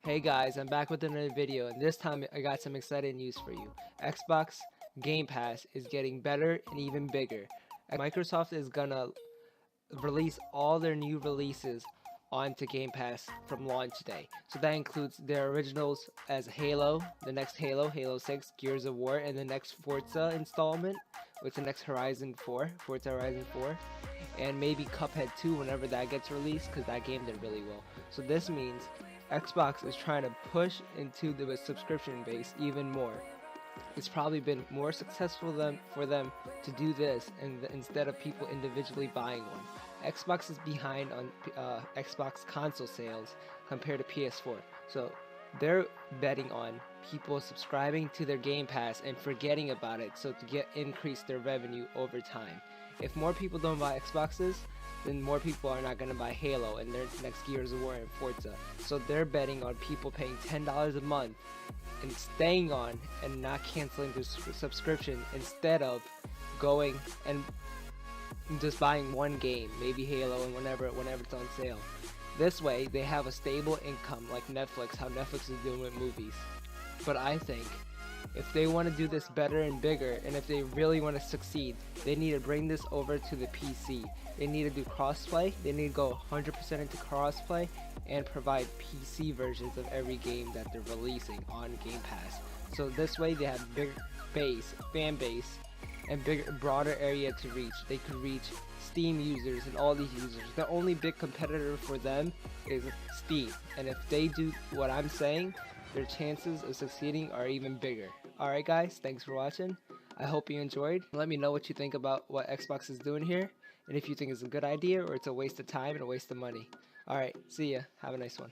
Hey guys, I'm back with another video, and this time I got some exciting news for you. Xbox Game Pass is getting better and even bigger. Microsoft is gonna release all their new releases onto Game Pass from launch day. So that includes their originals as Halo, the next Halo, Halo 6, Gears of War, and the next Forza installment, with the next Forza Horizon 4, and maybe Cuphead 2 whenever that gets released, because that game did really well. So this means Xbox is trying to push into the subscription base even more. It's probably been more successful for them to do this instead of people individually buying one. Xbox is behind on Xbox console sales compared to PS4, so they're betting on people subscribing to their Game Pass and forgetting about it, so to increase their revenue over time. If more people don't buy Xboxes, then more people are not going to buy Halo and their next Gears of War and Forza. So they're betting on people paying $10 a month and staying on and not canceling their subscription, instead of going and just buying one game, maybe Halo, and whenever it's on sale. This way they have a stable income, like Netflix, how Netflix is doing with movies. But I think if they want to do this better and bigger, and if they really want to succeed, they need to bring this over to the PC. They need to do crossplay. They need to go 100% into crossplay and provide PC versions of every game that they're releasing on Game Pass. So this way they have bigger fan base, and bigger, broader area to reach. They could reach Steam users and all these users. The only big competitor for them is Steam, and if they do what I'm saying, their chances of succeeding are even bigger. Alright guys, thanks for watching. I hope you enjoyed. Let me know what you think about what Xbox is doing here, and if you think it's a good idea or it's a waste of time and a waste of money. Alright, see ya. Have a nice one.